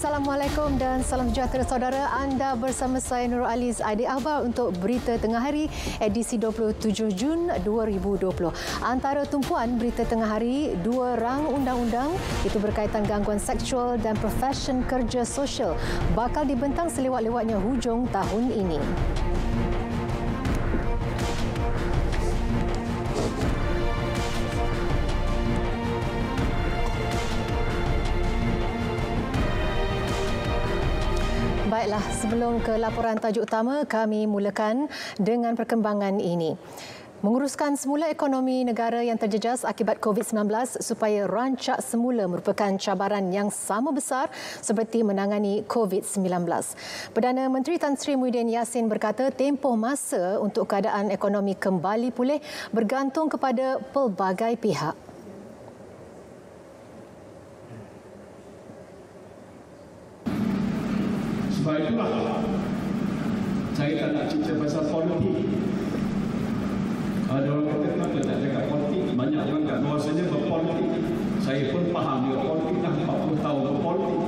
Assalamualaikum dan salam sejahtera saudara. Anda bersama saya Nurul Aliz Aidi Akhbar untuk Berita Tengah Hari edisi 27 Jun 2020. Antara tumpuan Berita Tengah Hari, 2 rang undang-undang itu berkaitan gangguan seksual dan profesion kerja sosial bakal dibentang selewat-lewatnya hujung tahun ini. Baiklah, sebelum ke laporan tajuk utama, kami mulakan dengan perkembangan ini. Menguruskan semula ekonomi negara yang terjejas akibat COVID-19 supaya rancak semula merupakan cabaran yang sama besar seperti menangani COVID-19. Perdana Menteri Tan Sri Muhyiddin Yassin berkata tempoh masa untuk keadaan ekonomi kembali pulih bergantung kepada pelbagai pihak. Sebab itulah saya tak nak cerita pasal politik. Ada orang kata kenapa tak cakap politik? Banyak orang kat luar sana berpolitik. Saya pun faham dia politik dah 40 tahun berpolitik.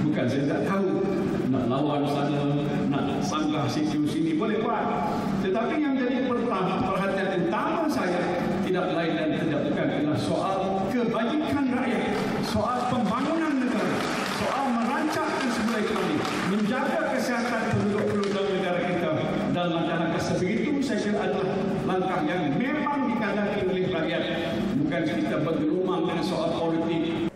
Bukan saya tak tahu nak lawan sana, nak sanggah situ sini boleh buat. Tetapi yang jadi perhatian utama saya tidak lain dan tidak bukan adalah soal kebajikan rakyat, soal pembangunan negara, soal merancangkan semula ekonomi, menjaga kesihatan penduduk-penduduk negara kita dan langkah-langkah sebegitu saya kira adalah langkah yang memang dikandaki oleh rakyat, bukan kita bergelumang dengan soal politik.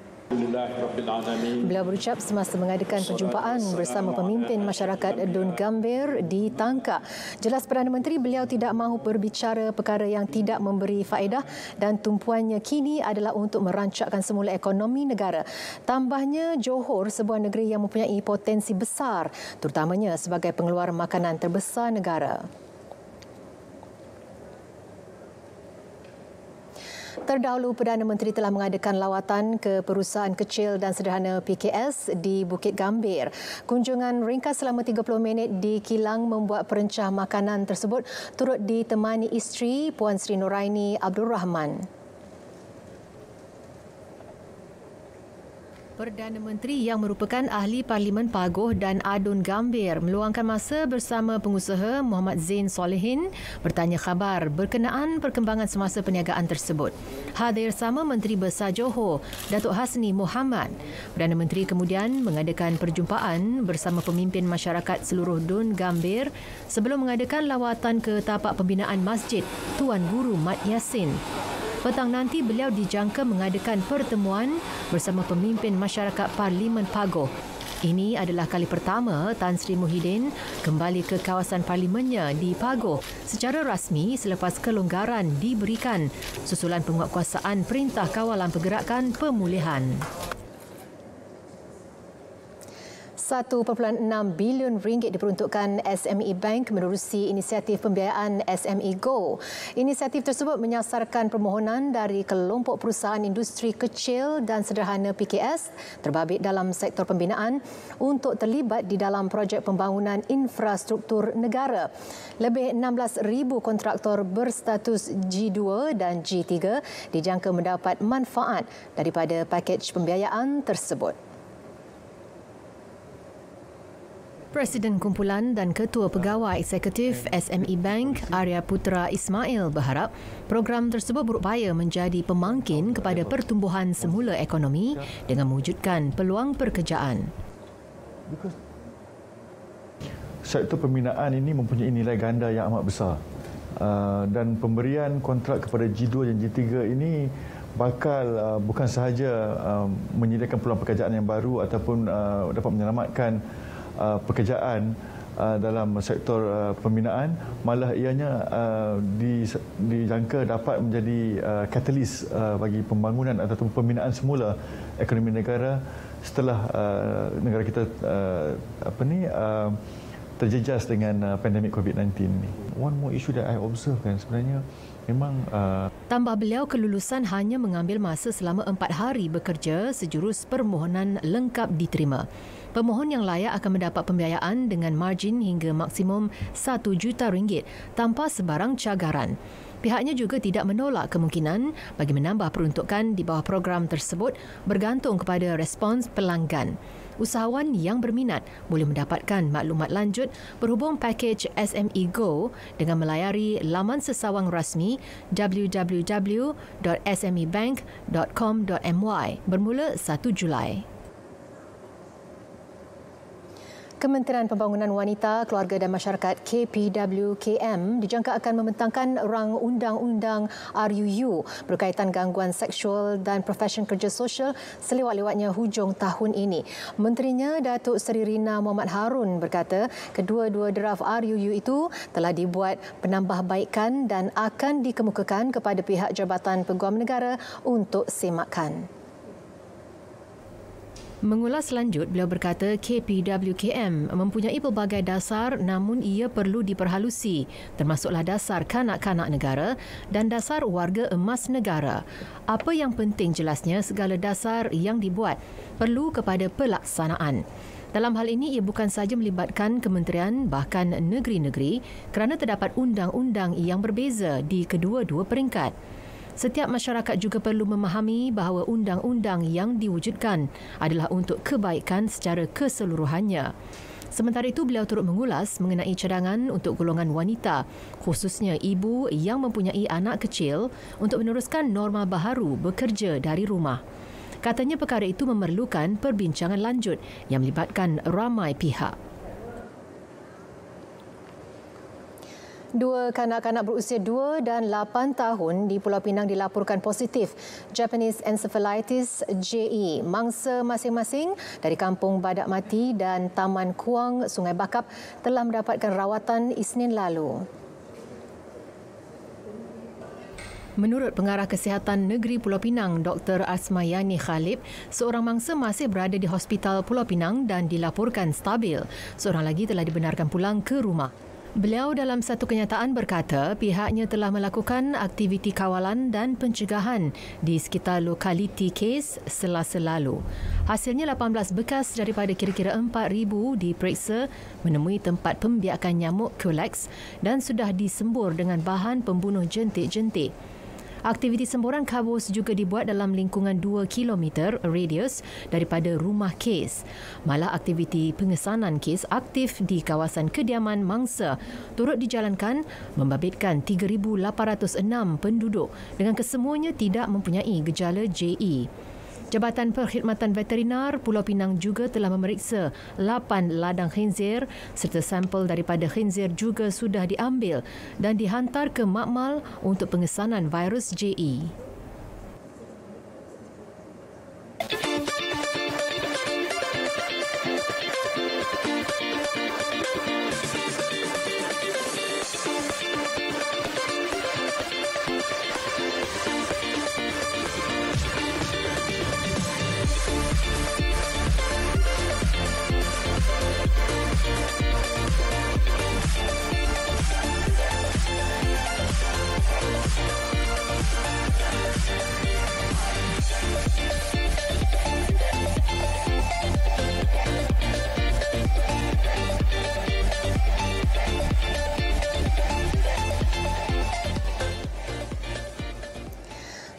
Beliau berucap semasa mengadakan perjumpaan bersama pemimpin masyarakat Dun Gambir di Tangka. Jelas Perdana Menteri beliau tidak mahu berbicara perkara yang tidak memberi faedah dan tumpuannya kini adalah untuk merancakkan semula ekonomi negara. Tambahnya, Johor sebuah negeri yang mempunyai potensi besar, terutamanya sebagai pengeluar makanan terbesar negara. Terdahulu, Perdana Menteri telah mengadakan lawatan ke perusahaan kecil dan sederhana PKS di Bukit Gambir. Kunjungan ringkas selama 30 minit di kilang membuat perencah makanan tersebut turut ditemani isteri Puan Sri Noraini Abdul Rahman. Perdana Menteri yang merupakan ahli Parlimen Pagoh dan Adun Gambir meluangkan masa bersama pengusaha Muhammad Zain Solehin bertanya khabar berkenaan perkembangan semasa perniagaan tersebut. Hadir sama Menteri Besar Johor, Datuk Hasni Mohamad. Perdana Menteri kemudian mengadakan perjumpaan bersama pemimpin masyarakat seluruh Dun Gambir sebelum mengadakan lawatan ke tapak pembinaan masjid Tuan Guru Mat Yassin. Petang nanti beliau dijangka mengadakan pertemuan bersama pemimpin masyarakat Parlimen Pagoh. Ini adalah kali pertama Tan Sri Muhyiddin kembali ke kawasan parlimennya di Pagoh secara rasmi selepas kelonggaran diberikan susulan penguatkuasaan Perintah Kawalan Pergerakan Pemulihan. 1.6 bilion ringgit diperuntukkan SME Bank menerusi inisiatif pembiayaan SME Go. Inisiatif tersebut menyasarkan permohonan dari kelompok perusahaan industri kecil dan sederhana PKS terbabit dalam sektor pembinaan untuk terlibat di dalam projek pembangunan infrastruktur negara. Lebih 16,000 kontraktor berstatus G2 dan G3 dijangka mendapat manfaat daripada pakej pembiayaan tersebut. Presiden Kumpulan dan Ketua Pegawai Eksekutif SME Bank, Arya Putra Ismail berharap program tersebut berupaya menjadi pemangkin kepada pertumbuhan semula ekonomi dengan mewujudkan peluang pekerjaan. Sektor pembinaan ini mempunyai nilai ganda yang amat besar dan pemberian kontrak kepada G2 dan G3 ini bakal bukan sahaja menyediakan peluang pekerjaan yang baru ataupun dapat menyelamatkan pekerjaan dalam sektor pembinaan, malah ianya dijangka dapat menjadi katalis bagi pembangunan atau pembinaan semula ekonomi negara setelah negara kita terjejas dengan pandemik COVID-19 ini. One more issue that I observe kan sebenarnya memang tambah beliau, kelulusan hanya mengambil masa selama 4 hari bekerja sejurus permohonan lengkap diterima. Pemohon yang layak akan mendapat pembiayaan dengan margin hingga maksimum RM1 juta tanpa sebarang cagaran. Pihaknya juga tidak menolak kemungkinan bagi menambah peruntukan di bawah program tersebut bergantung kepada respons pelanggan. Usahawan yang berminat boleh mendapatkan maklumat lanjut berhubung pakej SME Go dengan melayari laman sesawang rasmi www.smebank.com.my bermula 1 Julai. Kementerian Pembangunan Wanita, Keluarga dan Masyarakat KPWKM dijangka akan membentangkan rang undang-undang RUU berkaitan gangguan seksual dan profesion kerja sosial selewat-lewatnya hujung tahun ini. Menterinya Datuk Seri Rina Muhammad Harun berkata kedua-dua draft RUU itu telah dibuat penambahbaikan dan akan dikemukakan kepada pihak Jabatan Peguam Negara untuk semakan. Mengulas lanjut, beliau berkata KPWKM mempunyai pelbagai dasar namun ia perlu diperhalusi, termasuklah dasar kanak-kanak negara dan dasar warga emas negara. Apa yang penting jelasnya segala dasar yang dibuat perlu kepada pelaksanaan. Dalam hal ini, ia bukan sahaja melibatkan kementerian bahkan negeri-negeri kerana terdapat undang-undang yang berbeza di kedua-dua peringkat. Setiap masyarakat juga perlu memahami bahawa undang-undang yang diwujudkan adalah untuk kebaikan secara keseluruhannya. Sementara itu, beliau turut mengulas mengenai cadangan untuk golongan wanita, khususnya ibu yang mempunyai anak kecil untuk meneruskan norma baharu bekerja dari rumah. Katanya perkara itu memerlukan perbincangan lanjut yang melibatkan ramai pihak. Dua kanak-kanak berusia 2 dan 8 tahun di Pulau Pinang dilaporkan positif Japanese Encephalitis JE. Mangsa masing-masing dari Kampung Badak Mati dan Taman Kuang, Sungai Bakap telah mendapatkan rawatan Isnin lalu. Menurut Pengarah Kesihatan Negeri Pulau Pinang, Dr. Asmayani Khalib, seorang mangsa masih berada di Hospital Pulau Pinang dan dilaporkan stabil. Seorang lagi telah dibenarkan pulang ke rumah. Beliau dalam satu kenyataan berkata pihaknya telah melakukan aktiviti kawalan dan pencegahan di sekitar lokaliti kes Selasa lalu. Hasilnya 18 bekas daripada kira-kira 4,000 diperiksa menemui tempat pembiakan nyamuk Culex dan sudah disembur dengan bahan pembunuh jentik-jentik. Aktiviti semburan kabus juga dibuat dalam lingkungan 2 km radius daripada rumah kes. Malah aktiviti pengesanan kes aktif di kawasan kediaman mangsa turut dijalankan membabitkan 3,806 penduduk dengan kesemuanya tidak mempunyai gejala JE. Jabatan Perkhidmatan Veterinar Pulau Pinang juga telah memeriksa 8 ladang khinzir serta sampel daripada khinzir juga sudah diambil dan dihantar ke makmal untuk pengesanan virus JE.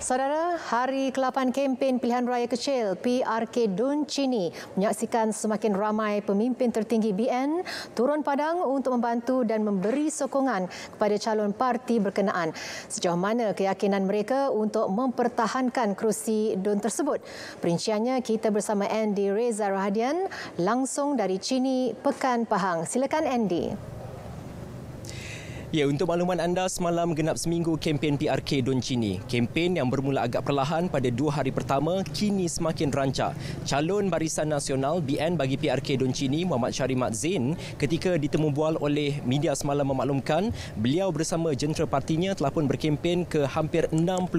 Saudara, hari ke-8 kempen pilihan raya kecil PRK Dun Chini menyaksikan semakin ramai pemimpin tertinggi BN turun padang untuk membantu dan memberi sokongan kepada calon parti berkenaan. Sejauh mana keyakinan mereka untuk mempertahankan kerusi Dun tersebut? Perinciannya kita bersama Andy Reza Rahadian langsung dari Chini, Pekan Pahang. Silakan Andy. Ya, untuk makluman anda, semalam genap seminggu kempen PRK Dun Chini. Kempen yang bermula agak perlahan pada 2 hari pertama kini semakin rancak. Calon Barisan Nasional BN bagi PRK Dun Chini, Muhammad Syari Mat Zain, ketika ditemu bual oleh media semalam memaklumkan beliau bersama jentera partinya telah pun berkempen ke hampir 60%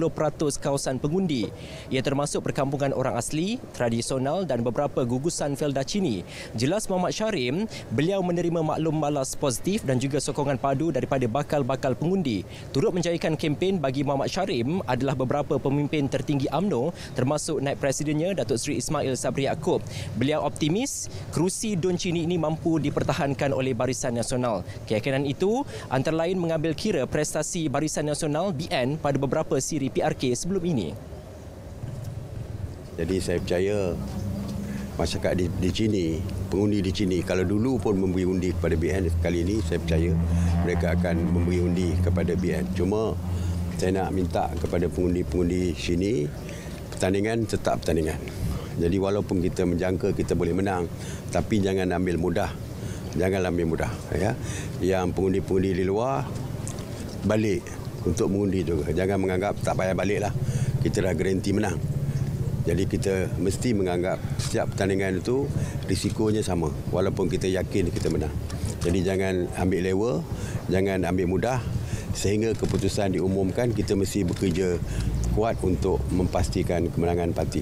kawasan pengundi. Ia termasuk perkampungan orang asli, tradisional dan beberapa gugusan Felda Chini. Jelas Muhammad Syari, beliau menerima maklum balas positif dan juga sokongan padu daripada kepada bakal-bakal pengundi. Turut menjayakan kempen bagi Muhammad Syarim adalah beberapa pemimpin tertinggi UMNO termasuk Naib Presidennya Datuk Seri Ismail Sabri Yaakob. Beliau optimis kerusi Dun Chini ini mampu dipertahankan oleh Barisan Nasional. Keyakinan itu antara lain mengambil kira prestasi Barisan Nasional BN pada beberapa siri PRK sebelum ini. Jadi saya percaya masyarakat di Chini, pengundi di Chini, kalau dulu pun memberi undi kepada BN, kali ini saya percaya mereka akan memberi undi kepada BN. Cuma saya nak minta kepada pengundi-pengundi Chini, pertandingan tetap pertandingan. Jadi walaupun kita menjangka kita boleh menang, tapi jangan ambil mudah. Jangan ambil mudah. Ya. Yang pengundi-pengundi di luar, balik untuk mengundi juga. Jangan menganggap tak payah balik lah. Kita dah garanti menang. Jadi kita mesti menganggap setiap pertandingan itu risikonya sama. Walaupun kita yakin kita menang. Jadi jangan ambil lewa, jangan ambil mudah. Sehingga keputusan diumumkan, kita mesti bekerja kuat untuk memastikan kemenangan parti.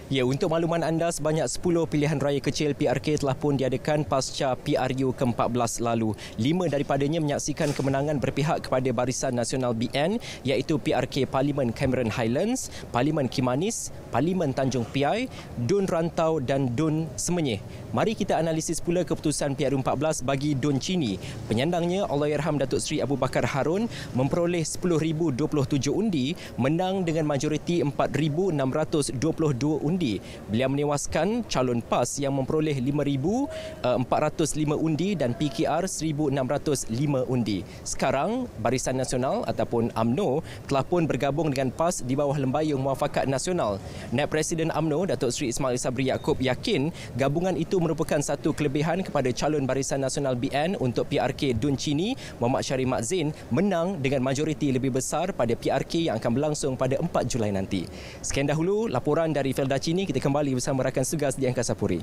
Ya, untuk makluman anda, sebanyak 10 pilihan raya kecil PRK telah pun diadakan pasca PRU ke-14 lalu. 5 daripadanya menyaksikan kemenangan berpihak kepada Barisan Nasional BN, iaitu PRK Parlimen Cameron Highlands, Parlimen Kimanis, Parlimen Tanjung Piai, Dun Rantau dan Dun Semenyih. Mari kita analisis pula keputusan PRU 14 bagi Dun Chini. Penyandangnya Allahyarham Datuk Seri Abu Bakar Harun memperoleh 10,027 undi, menang dengan majoriti 4,622 undi. Beliau menewaskan calon PAS yang memperoleh 5,405 undi dan PKR 1,605 undi. Sekarang Barisan Nasional ataupun UMNO telah pun bergabung dengan PAS di bawah Lembayung Muafakat Nasional. Naib Presiden UMNO Datuk Seri Ismail Sabri Yaakob yakin gabungan itu merupakan satu kelebihan kepada calon Barisan Nasional BN untuk PRK Dun Chini Muhammad Syarim Mak Zain menang dengan majoriti lebih besar pada PRK yang akan berlangsung pada 4 Julai nanti. Sekian dahulu laporan dari Felda Chini. Kita kembali bersama rakan Segas di Angkasa Puri.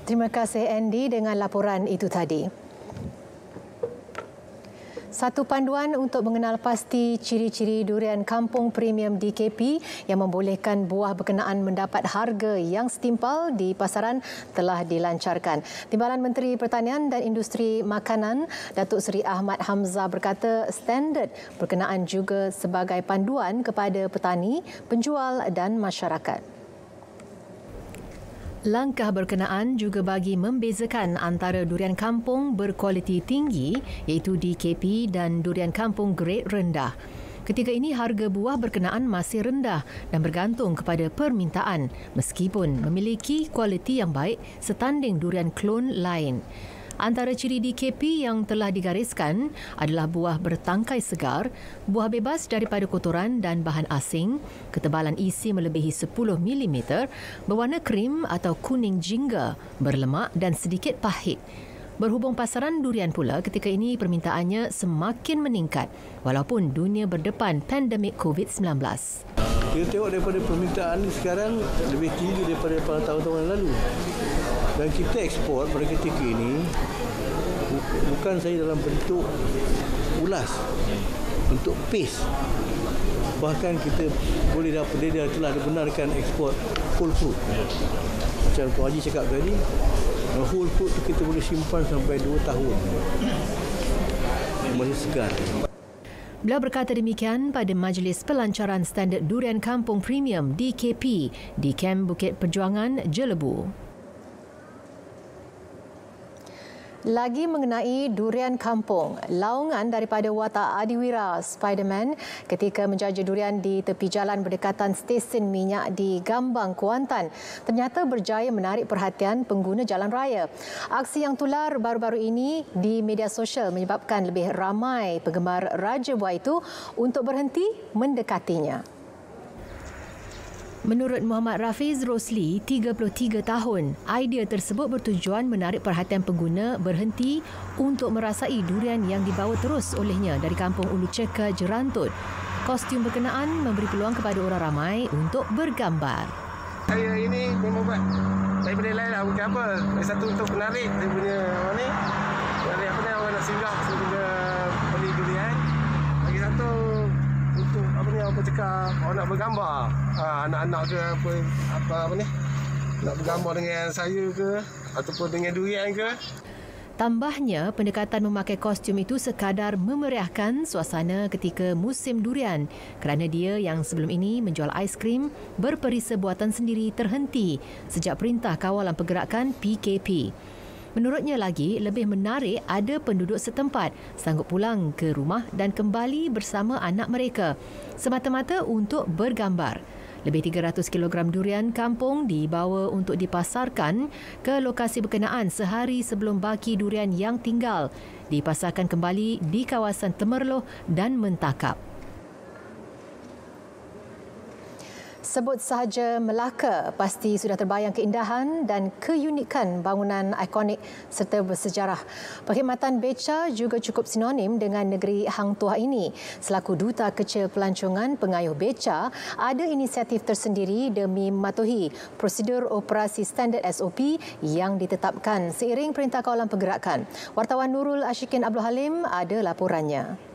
Terima kasih Andy dengan laporan itu tadi. Satu panduan untuk mengenal pasti ciri-ciri durian kampung premium DKP yang membolehkan buah berkenaan mendapat harga yang setimpal di pasaran telah dilancarkan. Timbalan Menteri Pertanian dan Industri Makanan Datuk Seri Ahmad Hamzah berkata standard berkenaan juga sebagai panduan kepada petani, penjual dan masyarakat. Langkah berkenaan juga bagi membezakan antara durian kampung berkualiti tinggi iaitu DKP dan durian kampung grade rendah. Ketika ini harga buah berkenaan masih rendah dan bergantung kepada permintaan meskipun memiliki kualiti yang baik setanding durian klon lain. Antara ciri DKP yang telah digariskan adalah buah bertangkai segar, buah bebas daripada kotoran dan bahan asing, ketebalan isi melebihi 10 mm, berwarna krim atau kuning jingga, berlemak dan sedikit pahit. Berhubung pasaran durian pula, ketika ini permintaannya semakin meningkat walaupun dunia berdepan pandemik COVID-19. Kita tengok daripada permintaan sekarang lebih tinggi daripada tahun-tahun yang lalu. Dan kita ekspor pada ketika ini bukan saja dalam bentuk ulas, untuk paste. Bahkan kita boleh dapat, dia telah dibenarkan ekspor whole fruit. Macam Tuan Haji cakap tadi, whole fruit tu kita boleh simpan sampai 2 tahun. Masih segar. Beliau berkata demikian pada Majlis Pelancaran Standard Durian Kampung Premium DKP di Kem Bukit Perjuangan, Jelebu. Lagi mengenai durian kampung, laungan daripada watak Adiwira Spiderman ketika menjajah durian di tepi jalan berdekatan stesen minyak di Gambang, Kuantan ternyata berjaya menarik perhatian pengguna jalan raya. Aksi yang tular baru-baru ini di media sosial menyebabkan lebih ramai penggemar Raja Buah itu untuk berhenti mendekatinya. Menurut Muhammad Rafiz Rosli, 33 tahun, idea tersebut bertujuan menarik perhatian pengguna berhenti untuk merasai durian yang dibawa terus olehnya dari kampung Ulu Ceka, Jerantut. Kostum berkenaan memberi peluang kepada orang ramai untuk bergambar. Saya ini memang buat daripada lain lah, bukan apa. Satu untuk menarik dia punya ni, menarik apa ni, orang nak singgah sehingga beli durian. Lagi satu untuk apa ni, orang cakap orang nak bergambar, anak-anak ke apa ni, nak bergambar dengan saya ke. ataupun dengan durian ke. Tambahnya, pendekatan memakai kostum itu sekadar memeriahkan suasana ketika musim durian kerana dia yang sebelum ini menjual aiskrim berperisa buatan sendiri terhenti sejak Perintah Kawalan Pergerakan PKP. Menurutnya lagi, lebih menarik ada penduduk setempat sanggup pulang ke rumah dan kembali bersama anak mereka semata-mata untuk bergambar. Lebih 300 kg durian kampung dibawa untuk dipasarkan ke lokasi berkenaan sehari sebelum baki durian yang tinggal dipasarkan kembali di kawasan Temerloh dan Mentakap. Sebut sahaja Melaka, pasti sudah terbayang keindahan dan keunikan bangunan ikonik serta bersejarah. Perkhidmatan beca juga cukup sinonim dengan negeri Hang Tuah ini. Selaku Duta Kecil Pelancongan Pengayuh Beca, ada inisiatif tersendiri demi mematuhi prosedur operasi standard SOP yang ditetapkan seiring Perintah Kawalan Pergerakan. Wartawan Nurul Ashikin Abdul Halim ada laporannya.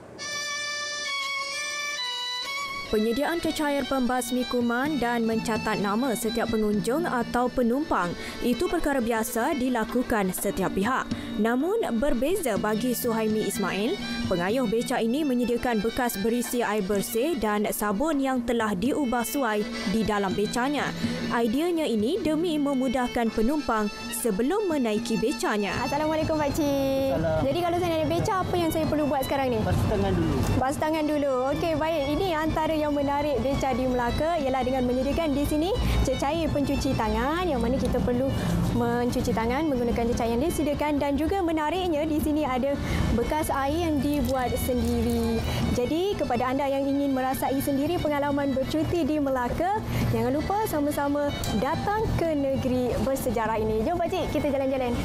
Penyediaan cecair pembasmi kuman dan mencatat nama setiap pengunjung atau penumpang itu perkara biasa dilakukan setiap pihak. Namun berbeza bagi Suhaimi Ismail, pengayuh beca ini menyediakan bekas berisi air bersih dan sabun yang telah diubah suai di dalam becanya. Ideanya ini demi memudahkan penumpang sebelum menaiki becanya. Assalamualaikum Pakcik. Jadi kalau saya naik beca, apa yang saya perlu buat sekarang ni? Basuh tangan dulu. Basuh tangan dulu. Okey, baik. Ini antara yang menarik beca di Melaka ialah dengan menyediakan di sini cecair pencuci tangan yang mana kita perlu mencuci tangan menggunakan cecair yang disediakan, dan juga menariknya di sini ada bekas air yang dibuat sendiri. Jadi kepada anda yang ingin merasai sendiri pengalaman bercuti di Melaka, jangan lupa sama-sama datang ke negeri bersejarah ini. Jom Pakcik, kita jalan-jalan.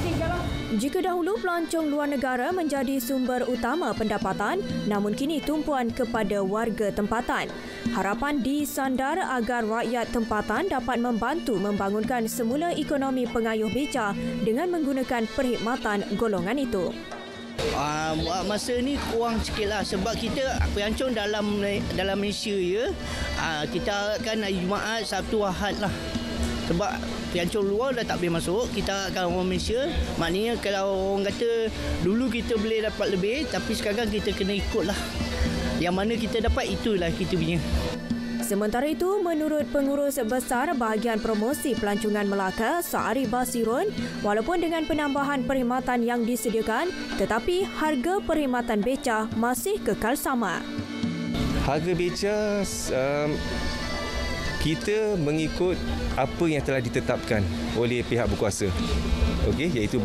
Jika dahulu pelancong luar negara menjadi sumber utama pendapatan, namun kini tumpuan kepada warga tempatan. Harapan disandar agar rakyat tempatan dapat membantu membangunkan semula ekonomi pengayuh beca dengan menggunakan perkhidmatan golongan itu. Masa ni kurang sikit lah sebab kita pelancong dalam Malaysia ya. Kita akan hari Jumaat, Sabtu, Ahad lah. Sebab pelancong luar dah tak boleh masuk, kita akan orang Malaysia. Maknanya kalau orang kata dulu kita boleh dapat lebih, tapi sekarang kita kena ikut lah. Yang mana kita dapat itulah kita punya. Sementara itu, menurut Pengurus Besar Bahagian Promosi Pelancongan Melaka, Sa'ari Basirun, walaupun dengan penambahan perkhidmatan yang disediakan, tetapi harga perkhidmatan beca masih kekal sama. Harga beca kita mengikut apa yang telah ditetapkan oleh pihak berkuasa. Okey, iaitu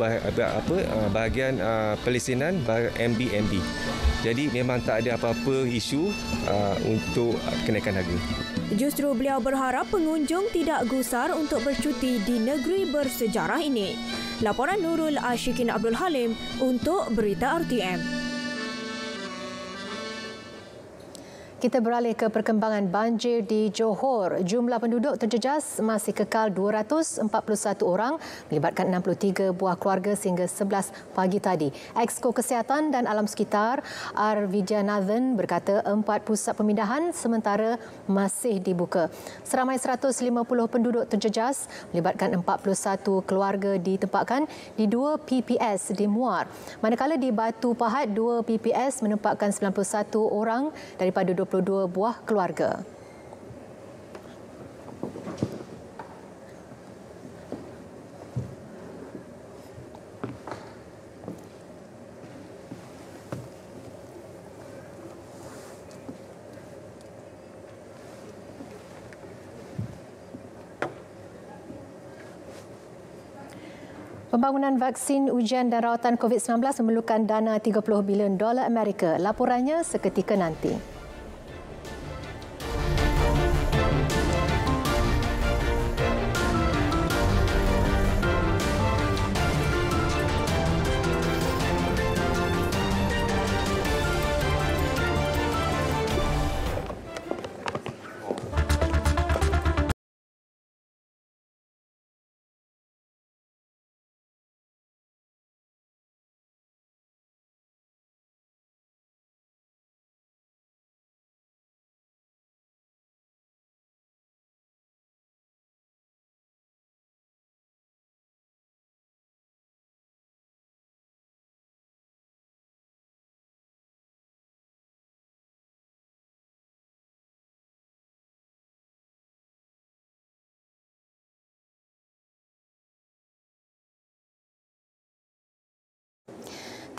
bahagian pelesinan MBMB. Jadi memang tak ada apa-apa isu untuk kenaikan harga. Justru beliau berharap pengunjung tidak gusar untuk bercuti di negeri bersejarah ini. Laporan Nurul Ashikin Abdul Halim untuk Berita RTM. Kita beralih ke perkembangan banjir di Johor. Jumlah penduduk terjejas masih kekal 241 orang melibatkan 63 buah keluarga sehingga 11 pagi tadi. Exco Kesihatan dan Alam Sekitar R. Vidyanathan berkata 4 pusat pemindahan sementara masih dibuka. Seramai 150 penduduk terjejas melibatkan 41 keluarga ditempatkan di 2 PPS di Muar. Manakala di Batu Pahat 2 PPS menempatkan 91 orang daripada 22 buah keluarga. Pembangunan vaksin ujian dan rawatan COVID-19 memerlukan dana $30 bilion Amerika. Laporannya seketika nanti.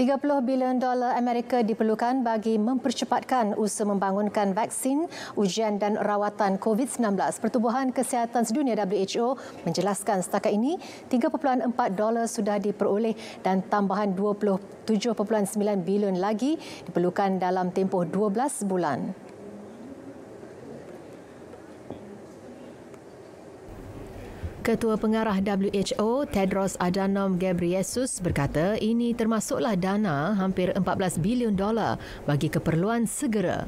$30 bilion Amerika diperlukan bagi mempercepatkan usaha membangunkan vaksin, ujian dan rawatan COVID-19. Pertubuhan Kesihatan Sedunia WHO menjelaskan setakat ini $3.4 sudah diperoleh dan tambahan $27.9 bilion lagi diperlukan dalam tempoh 12 bulan. Ketua Pengarah WHO, Tedros Adhanom Ghebreyesus berkata ini termasuklah dana hampir $14 bilion bagi keperluan segera.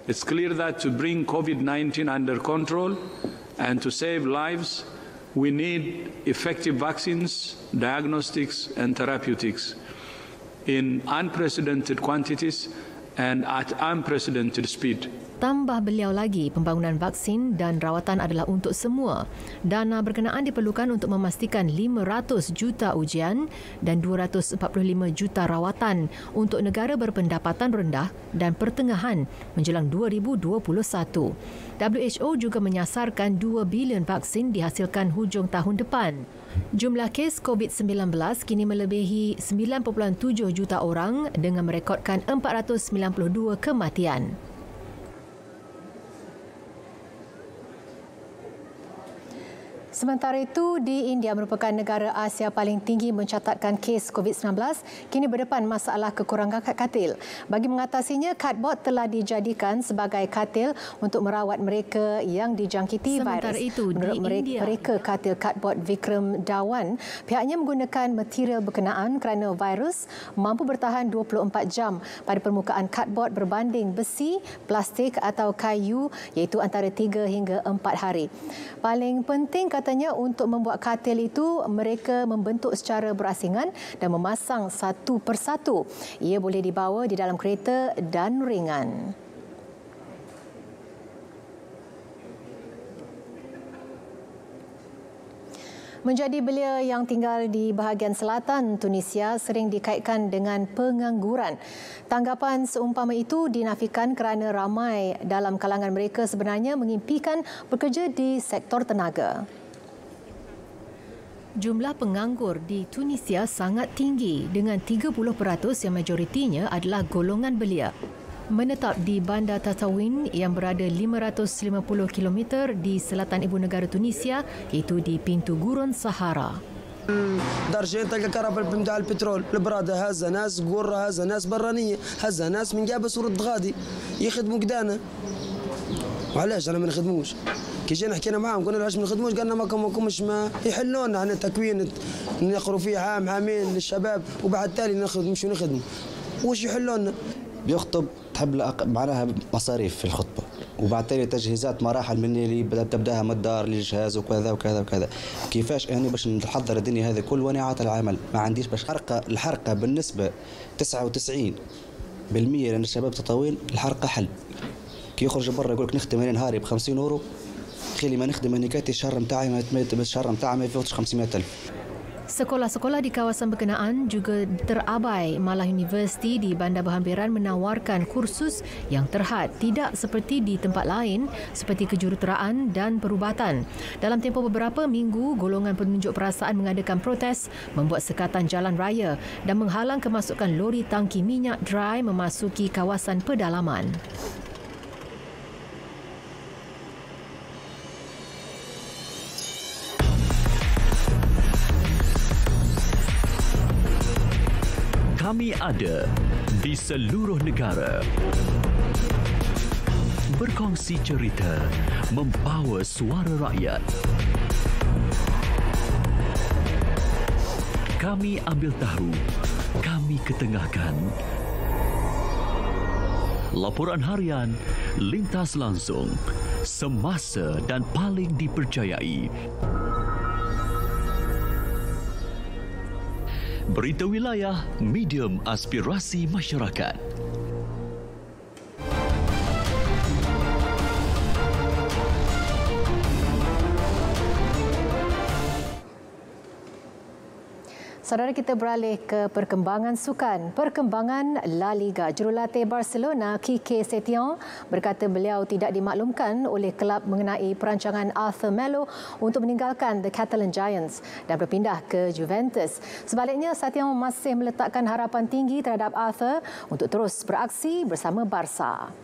It's clear that to bring COVID-19 under control and to save lives, we need effective vaccines, diagnostics and therapeutics in unprecedented quantities and at unprecedented speed. Tambah beliau lagi, pembangunan vaksin dan rawatan adalah untuk semua. Dana berkenaan diperlukan untuk memastikan 500 juta ujian dan 245 juta rawatan untuk negara berpendapatan rendah dan pertengahan menjelang 2021. WHO juga menyasarkan 2 bilion vaksin dihasilkan hujung tahun depan. Jumlah kes COVID-19 kini melebihi 9.7 juta orang dengan merekodkan 492 kematian. Sementara itu, di India merupakan negara Asia paling tinggi mencatatkan kes COVID-19, kini berdepan masalah kekurangan katil. Bagi mengatasinya, cardboard telah dijadikan sebagai katil untuk merawat mereka yang dijangkiti virus. Sementara itu, menurut mereka katil cardboard Vikram Dhawan, pihaknya menggunakan material berkenaan kerana virus mampu bertahan 24 jam pada permukaan cardboard berbanding besi, plastik atau kayu iaitu antara 3 hingga 4 hari. Paling penting katanya untuk membuat katil itu mereka membentuk secara berasingan dan memasang satu persatu. Ia boleh dibawa di dalam kereta dan ringan. Menjadi belia yang tinggal di bahagian selatan Tunisia sering dikaitkan dengan pengangguran. Tanggapan seumpama itu dinafikan kerana ramai dalam kalangan mereka sebenarnya mengimpikan bekerja di sektor tenaga. Jumlah penganggur di Tunisia sangat tinggi dengan 30% yang majoritinya adalah golongan belia. Menetap di Bandar Tatawin yang berada 550 km di selatan ibu negara Tunisia iaitu di pintu gurun Sahara. درجين تلقى كهرباء بتاع البترول البرادة هزة ناس قرة هزة ناس برانية هزة ناس من جابس ورد غادي يخدموا قدانا وعلاش انا ما نخدموش كي جينا حكينا معاهم قلنا علاش ما نخدموش قالنا ما كمش ما يحلوا لنا تكوين نقروا فيه عام عامين للشباب وبعد تالي نمشوا نخدموا وش يحلوا لنا بيخطب تحب معناها مصاريف في الخطبه وبعد تالي تجهيزات مراحل من اللي تبداها من الدار للجهاز وكذا وكذا وكذا كيفاش يعني باش نحضر الدنيا هذه كل وانا عاطل العمل ما عنديش باش الحرقه بالنسبه 99% لان الشباب تطاوين الحرقه حل كي يخرج برا يقول لك نخدم نهاري ب50 يورو خلي ما نخدم هنيكاتي الشهر نتاعي ما يفوتش 500,000. Sekolah-sekolah di kawasan berkenaan juga terabai, malah universiti di bandar berhampiran menawarkan kursus yang terhad tidak seperti di tempat lain seperti kejuruteraan dan perubatan. Dalam tempoh beberapa minggu, golongan penunjuk perasaan mengadakan protes, membuat sekatan jalan raya dan menghalang kemasukan lori tangki minyak dry memasuki kawasan pedalaman. Kami ada di seluruh negara. Berkongsi cerita, membawa suara rakyat. Kami ambil tahu, kami ketengahkan. Laporan harian, lintas langsung, semasa dan paling dipercayai. Berita wilayah, medium aspirasi masyarakat. Saudara, kita beralih ke perkembangan sukan. Perkembangan La Liga. Jurulatih Barcelona, Quique Setién, berkata beliau tidak dimaklumkan oleh kelab mengenai perancangan Arthur Melo untuk meninggalkan The Catalan Giants dan berpindah ke Juventus. Sebaliknya, Setién masih meletakkan harapan tinggi terhadap Arthur untuk terus beraksi bersama Barca.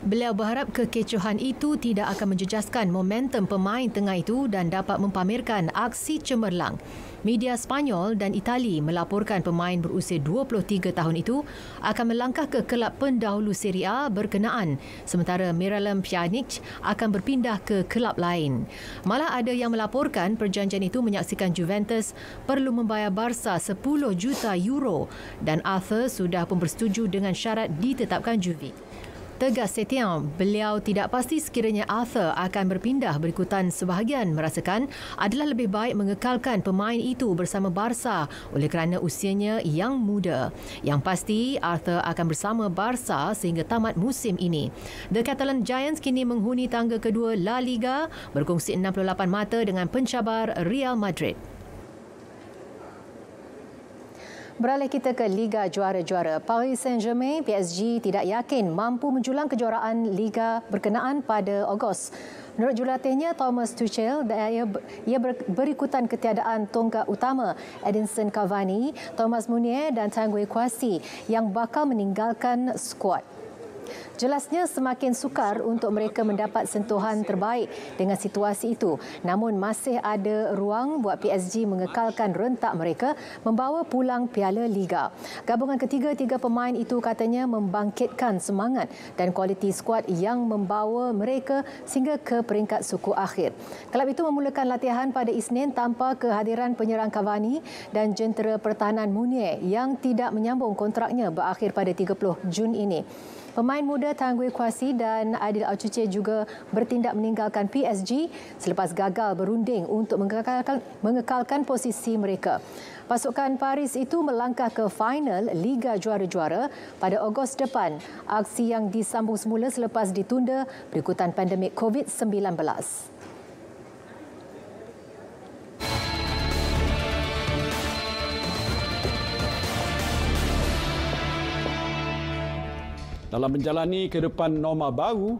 Beliau berharap kekecohan itu tidak akan menjejaskan momentum pemain tengah itu dan dapat mempamerkan aksi cemerlang. Media Spanyol dan Itali melaporkan pemain berusia 23 tahun itu akan melangkah ke kelab pendahulu Serie A berkenaan, sementara Miralem Pjanic akan berpindah ke kelab lain. Malah ada yang melaporkan perjanjian itu menyaksikan Juventus perlu membayar Barca 10 juta euro dan Arthur sudah pun bersetuju dengan syarat ditetapkan Juve. Tegas Setién, beliau tidak pasti sekiranya Arthur akan berpindah berikutan sebahagian merasakan adalah lebih baik mengekalkan pemain itu bersama Barca oleh kerana usianya yang muda. Yang pasti, Arthur akan bersama Barca sehingga tamat musim ini. The Catalan Giants kini menghuni tangga kedua La Liga berkongsi 68 mata dengan pencabar Real Madrid. Beralih kita ke Liga Juara-Juara. Paris Saint-Germain PSG tidak yakin mampu menjulang kejuaraan Liga berkenaan pada Ogos. Menurut jurulatihnya Thomas Tuchel, ia berikutan ketiadaan tonggak utama Edinson Cavani, Thomas Meunier dan Tanguy Kouassi yang bakal meninggalkan skuad. Jelasnya semakin sukar untuk mereka mendapat sentuhan terbaik dengan situasi itu. Namun masih ada ruang buat PSG mengekalkan rentak mereka membawa pulang Piala Liga. Gabungan ketiga-tiga pemain itu katanya membangkitkan semangat dan kualiti skuad yang membawa mereka sehingga ke peringkat suku akhir. Kelab itu memulakan latihan pada Isnin tanpa kehadiran penyerang Cavani dan jentera pertahanan Meunier yang tidak menyambung kontraknya berakhir pada 30 Jun ini. Pemain muda Tanguy Kouassi dan Aidil Auchuche juga bertindak meninggalkan PSG selepas gagal berunding untuk mengekalkan posisi mereka. Pasukan Paris itu melangkah ke final Liga Juara-Juara pada Ogos depan, aksi yang disambung semula selepas ditunda berikutan pandemik COVID-19. Dalam menjalani kehidupan norma baru,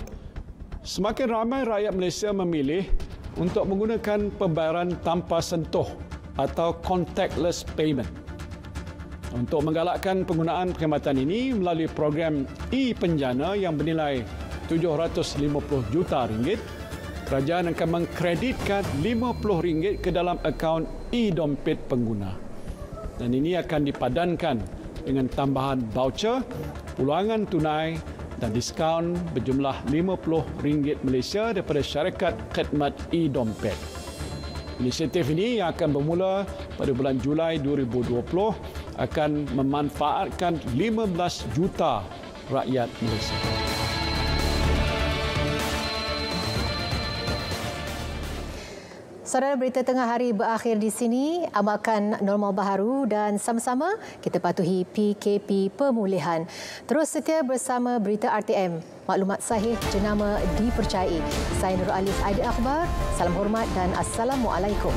semakin ramai rakyat Malaysia memilih untuk menggunakan pembayaran tanpa sentuh atau contactless payment. Untuk menggalakkan penggunaan perkhidmatan ini melalui program e-penjana yang bernilai RM750 juta, kerajaan akan mengkreditkan RM50 ke dalam akaun e-dompet pengguna. Dan ini akan dipadankan dengan tambahan voucher, pulangan tunai dan diskaun berjumlah RM50 Malaysia daripada syarikat khidmat e-dompet. Inisiatif ini yang akan bermula pada bulan Julai 2020 akan memanfaatkan 15 juta rakyat Malaysia. Saudara, berita tengah hari berakhir di sini. Amalkan normal baharu dan sama-sama kita patuhi PKP pemulihan. Terus setia bersama berita RTM. Maklumat sahih jenama dipercayai. Saya Nurul Alif Aidil Akhbar. Salam hormat dan Assalamualaikum.